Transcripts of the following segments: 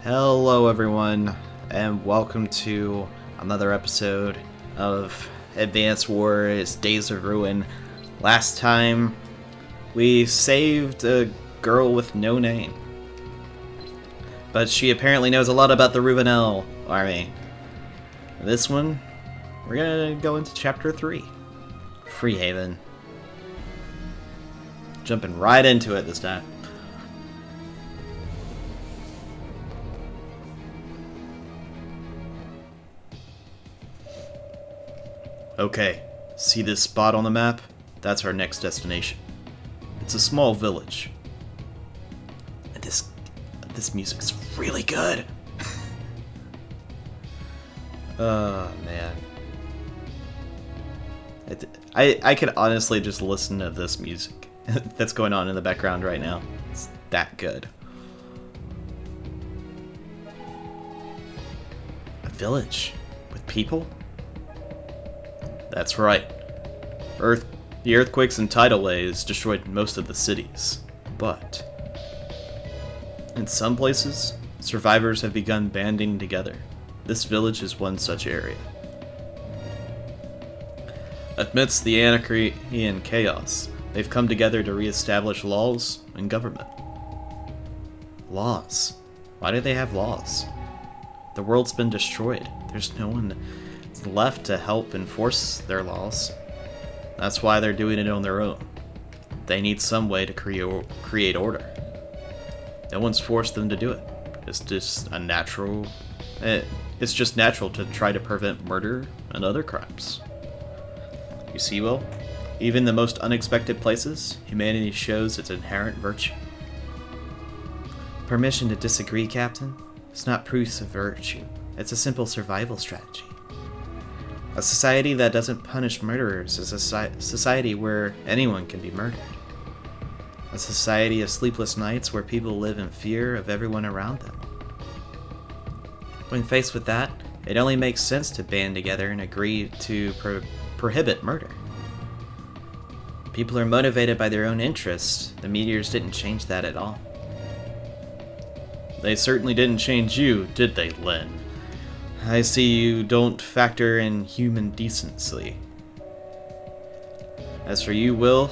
Hello everyone, and welcome to another episode of Advance Wars Days of Ruin. Last time, we saved a girl with no name. But she apparently knows a lot about the Rubenel army. This one, we're gonna go into Chapter 3. Freehaven. Jumping right into it this time. Okay, see this spot on the map? That's our next destination. It's a small village. And this music's really good. Oh man. I could honestly just listen to this music that's going on in the background right now. It's that good. A village with people? That's right. The earthquakes and tidal waves destroyed most of the cities, but in some places, survivors have begun banding together. This village is one such area. Amidst the anarchy and chaos, they've come together to re-establish laws and government. Laws? Why do they have laws? The world's been destroyed. There's no one left to help enforce their laws. That's why they're doing it on their own. They need some way to create order. No one's forced them to do it. It's just a natural... It's just natural to try to prevent murder and other crimes. You see, Will? Even the most unexpected places, humanity shows its inherent virtue. Permission to disagree, Captain? It's not proof of virtue. It's a simple survival strategy. A society that doesn't punish murderers is a society where anyone can be murdered. A society of sleepless nights where people live in fear of everyone around them. When faced with that, it only makes sense to band together and agree to prohibit murder. People are motivated by their own interests. The meteors didn't change that at all. They certainly didn't change you, did they, Lynn? I see you don't factor in human decency. As for you, Will,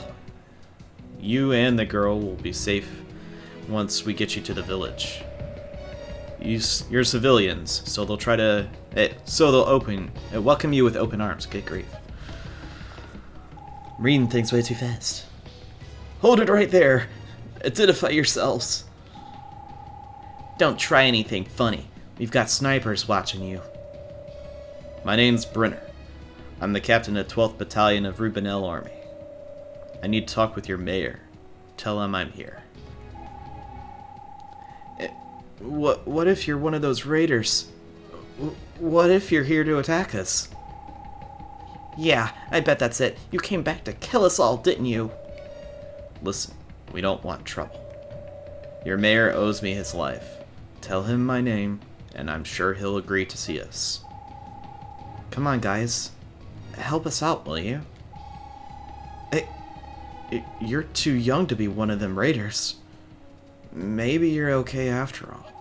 you and the girl will be safe once we get you to the village. You're civilians, so they'll try to... welcome you with open arms, good grief. I'm reading things way too fast. Hold it right there. Identify yourselves. Don't try anything funny. We've got snipers watching you. My name's Brenner. I'm the captain of 12th Battalion of Rubenel Army. I need to talk with your mayor. Tell him I'm here. What if you're one of those raiders? What if you're here to attack us? Yeah, I bet that's it. You came back to kill us all, didn't you? Listen, we don't want trouble. Your mayor owes me his life. Tell him my name, and I'm sure he'll agree to see us. Come on, guys. Help us out, will you? You're too young to be one of them raiders. Maybe you're okay after all.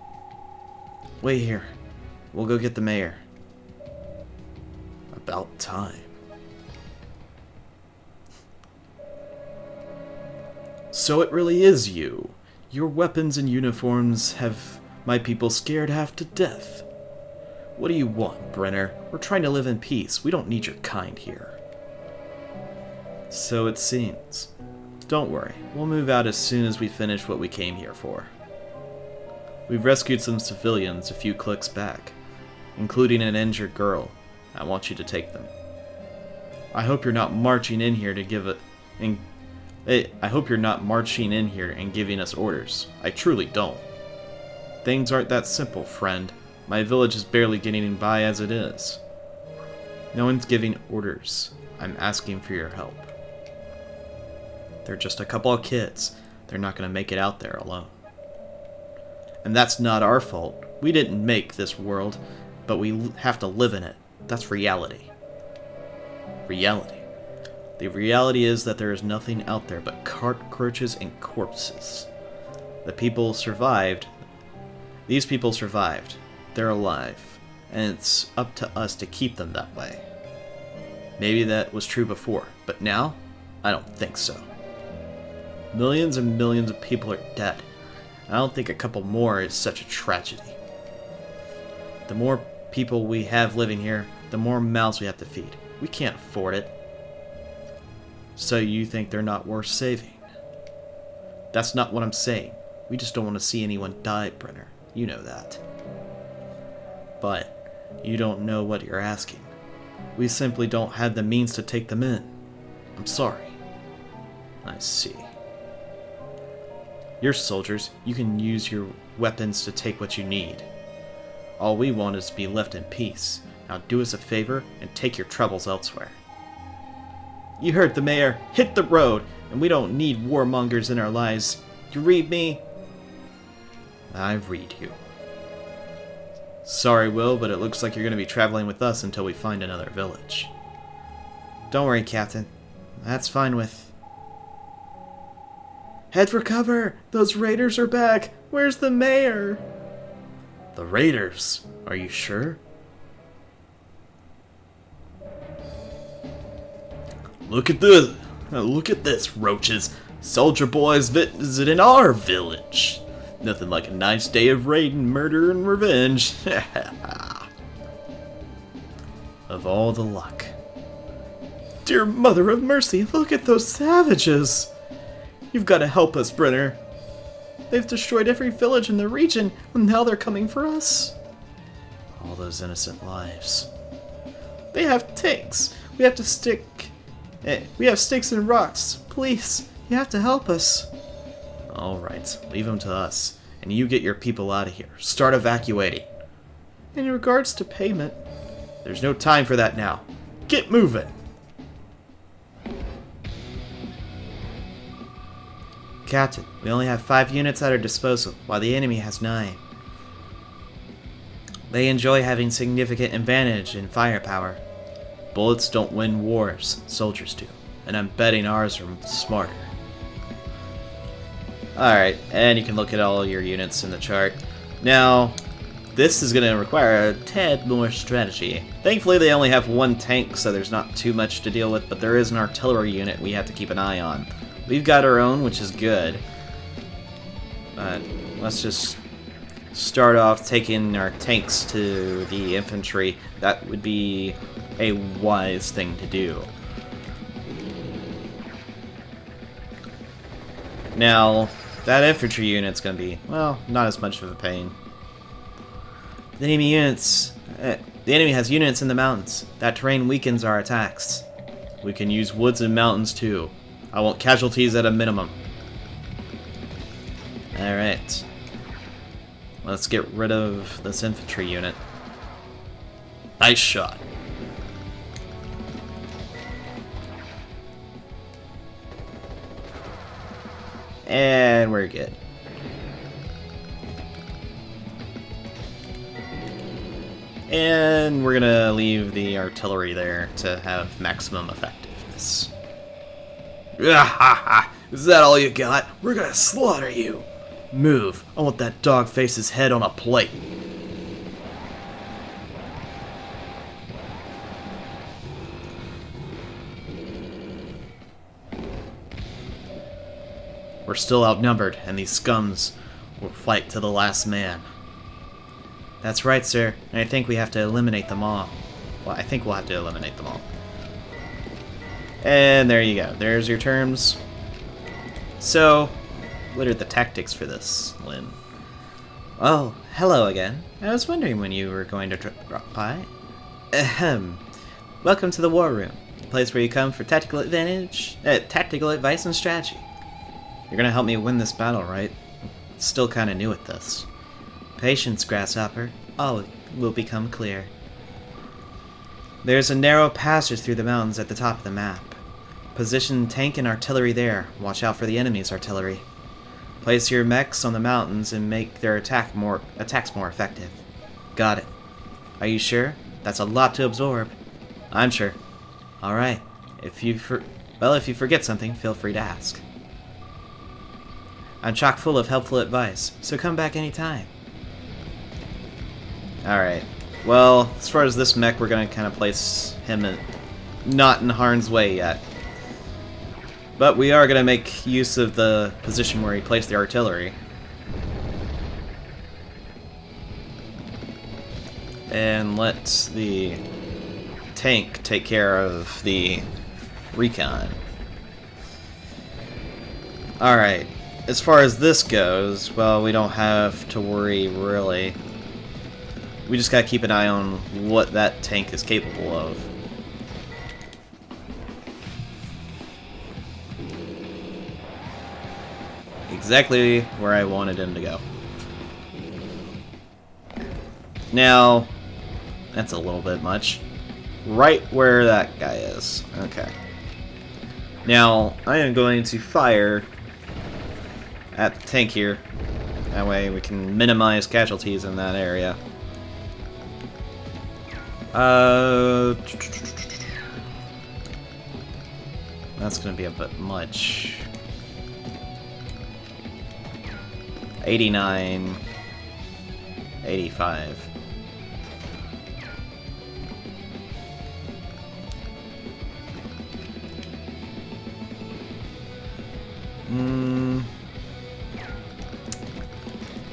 Wait here. We'll go get the mayor. About time. So it really is you. Your weapons and uniforms have my people scared half to death. What do you want, Brenner? We're trying to live in peace. We don't need your kind here. So it seems. Don't worry. We'll move out as soon as we finish what we came here for. We've rescued some civilians a few clicks back, including an injured girl. I want you to take them. I hope you're not marching in here to give it... I hope you're not marching in here and giving us orders. I truly don't. Things aren't that simple, friend. My village is barely getting by as it is. No one's giving orders. I'm asking for your help. They're just a couple of kids. They're not going to make it out there alone. And that's not our fault. We didn't make this world, but we have to live in it. That's reality. Reality. The reality is that there is nothing out there but cockroaches and corpses. The people survived, These people survived. They're alive. And it's up to us to keep them that way. Maybe that was true before, but now? I don't think so. Millions and millions of people are dead. I don't think a couple more is such a tragedy. The more people we have living here, the more mouths we have to feed. We can't afford it. So you think they're not worth saving? That's not what I'm saying. We just don't want to see anyone die, Brenner. You know that. But you don't know what you're asking. We simply don't have the means to take them in. I'm sorry. I see. You're soldiers. You can use your weapons to take what you need. All we want is to be left in peace. Now do us a favor and take your troubles elsewhere. You heard the mayor. Hit the road. And we don't need warmongers in our lives. You read me? I read you. Sorry, Will, but it looks like you're going to be traveling with us until we find another village. Don't worry, Captain. That's fine with... Head for cover! Those raiders are back! Where's the mayor? The raiders? Are you sure? Look at this! Look at this, roaches! Soldier boys visiting our village! Nothing like a nice day of raiding, murder, and revenge. Of all the luck. Dear Mother of Mercy, look at those savages! You've got to help us, Brenner. They've destroyed every village in the region, and now they're coming for us. All those innocent lives. They have tanks. We have sticks and rocks. Please, you have to help us. Alright, leave them to us. And you get your people out of here. Start evacuating. In regards to payment... There's no time for that now. Get moving! Captain, we only have 5 units at our disposal, while the enemy has 9. They enjoy having significant advantage in firepower. Bullets don't win wars, soldiers do. And I'm betting ours are smarter. Alright, and you can look at all your units in the chart. Now, this is going to require a tad more strategy. Thankfully, they only have 1 tank, so there's not too much to deal with, but there is an artillery unit we have to keep an eye on. We've got our own, which is good. But let's just start off taking our tanks to the infantry. That would be a wise thing to do. Now, that infantry unit's going to be, well, not as much of a pain. The enemy has units in the mountains. That terrain weakens our attacks. We can use woods and mountains too. I want casualties at a minimum. Alright. Let's get rid of this infantry unit. Nice shot. And we're good. And we're gonna leave the artillery there to have maximum effectiveness. Is that all you got? We're gonna slaughter you. Move. I want that dog face's head on a plate. We're still outnumbered, and these scums will fight to the last man. That's right, sir. And I think we have to eliminate them all. Well, I think we'll have to eliminate them all. And there you go. There's your terms. So, what are the tactics for this, Lynn? Oh, hello again. I was wondering when you were going to drop by. Ahem. Welcome to the War Room, the place where you come for tactical advantage, tactical advice and strategy. You're gonna help me win this battle, right? Still kinda new at this. Patience, Grasshopper. All will become clear. There's a narrow passage through the mountains at the top of the map. Position tank and artillery there. Watch out for the enemy's artillery. Place your mechs on the mountains and make their attacks more effective. Got it. Are you sure? That's a lot to absorb. I'm sure. Alright. If you forget something, feel free to ask. I'm chock full of helpful advice, so come back anytime. Alright. Well, as far as this mech, we're going to kind of place him not in harm's way yet. But we are going to make use of the position where he placed the artillery. And let the tank take care of the recon. Alright. As far as this goes, well, we don't have to worry, really. We just gotta keep an eye on what that tank is capable of. Exactly where I wanted him to go. Now, that's a little bit much. Right where that guy is. Okay. Now, I am going to fire at the tank here. That way we can minimize casualties in that area. That's gonna be a bit much. 89, 85.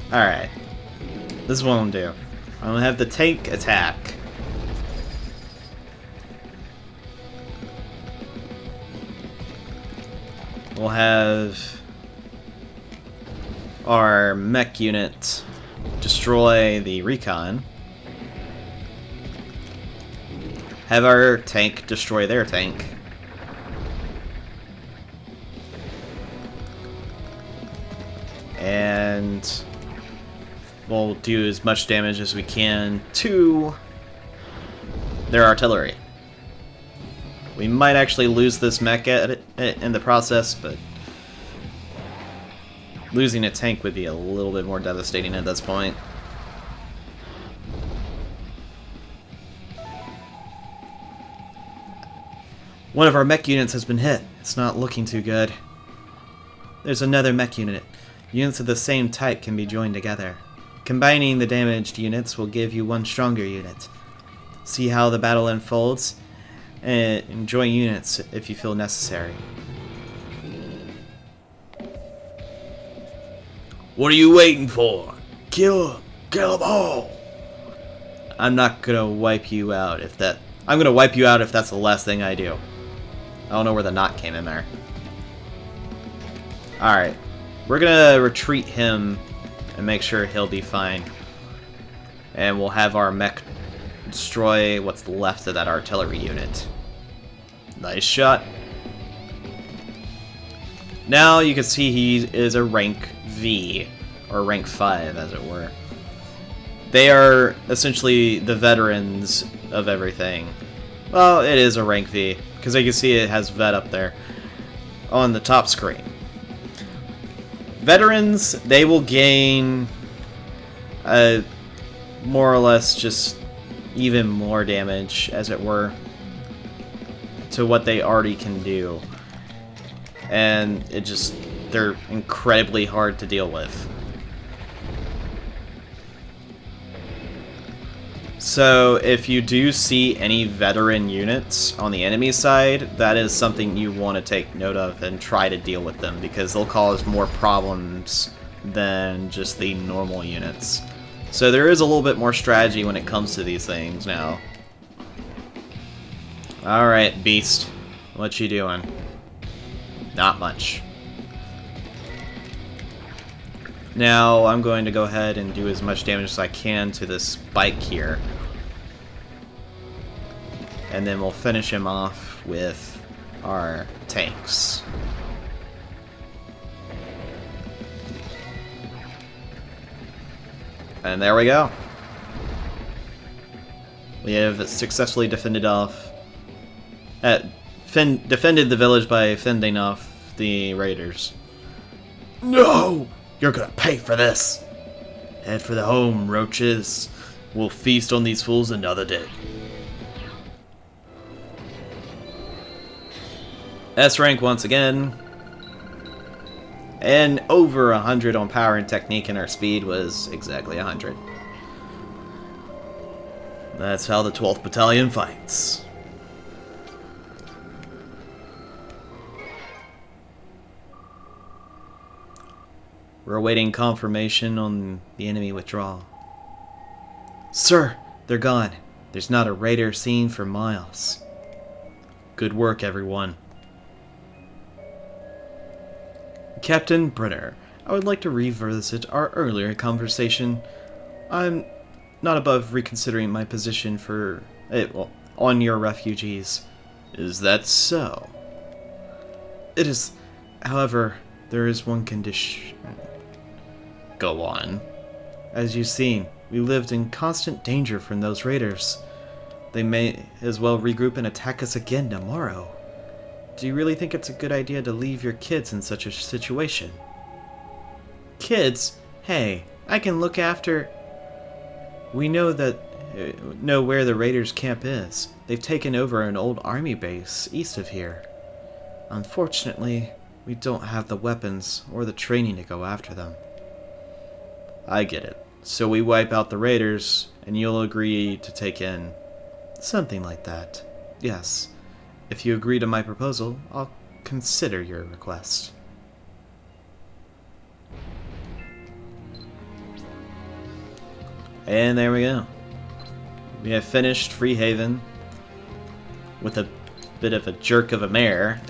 Alright. This is what I'm gonna do. I'm gonna have the tank attack. We'll have our mech unit destroy the recon. Have our tank destroy their tank. And we'll do as much damage as we can to their artillery. We might actually lose this mech in the process, but losing a tank would be a little bit more devastating at this point. One of our mech units has been hit. It's not looking too good. There's another mech unit. Units of the same type can be joined together. Combining the damaged units will give you one stronger unit. See how the battle unfolds, and join units if you feel necessary. What are you waiting for? Kill them! Kill them all! I'm not gonna wipe you out if that... I'm gonna wipe you out if that's the last thing I do. I don't know where the knot came in there. Alright. We're gonna retreat him and make sure he'll be fine. And we'll have our mech destroy what's left of that artillery unit. Nice shot. Now you can see he is a rank V, or rank 5 as it were. They are essentially the veterans of everything. Well, it is a rank V, because you can see it has vet up there on the top screen. Veterans, they will gain more or less just even more damage, as it were, to what they already can do. And they're incredibly hard to deal with. So if you do see any veteran units on the enemy side, that is something you want to take note of and try to deal with them, because they'll cause more problems than just the normal units. So there is a little bit more strategy when it comes to these things now. Alright, Beast. What you doing? Not much. Now I'm going to go ahead and do as much damage as I can to this bike here. And then we'll finish him off with our tanks. And there we go. We have successfully defended the village by fending off the raiders. No! You're gonna pay for this! Head for the home, roaches. We'll feast on these fools another day. S rank once again. And over 100 on power and technique, and our speed was exactly 100. That's how the 12th Battalion fights. We're awaiting confirmation on the enemy withdrawal. Sir, they're gone. There's not a raider seen for miles. Good work, everyone. Captain Brenner, I would like to revisit our earlier conversation. I'm not above reconsidering my position on your refugees. Is that so? It is. However, there is one condition. Go on. As you've seen, we lived in constant danger from those raiders. They may as well regroup and attack us again tomorrow. Do you really think it's a good idea to leave your kids in such a situation? Kids? Hey, I can look after... We know where the raiders' camp is. They've taken over an old army base east of here. Unfortunately, we don't have the weapons or the training to go after them. I get it. So we wipe out the raiders, and you'll agree to take in... Something like that. Yes. If you agree to my proposal, I'll consider your request. And there we go. We have finished Freehaven with a bit of a jerk of a mayor.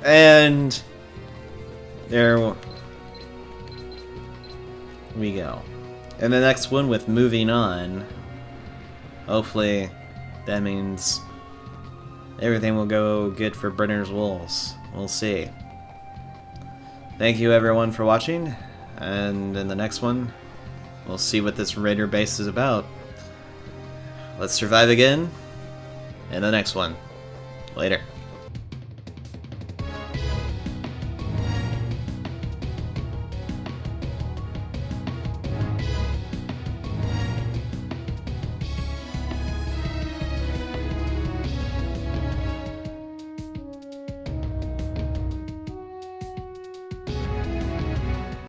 And there we go. And the next one with moving on. Hopefully that means everything will go good for Brenner's Wolves. We'll see. Thank you everyone for watching, and in the next one, we'll see what this raider base is about. Let's survive again in the next one. Later.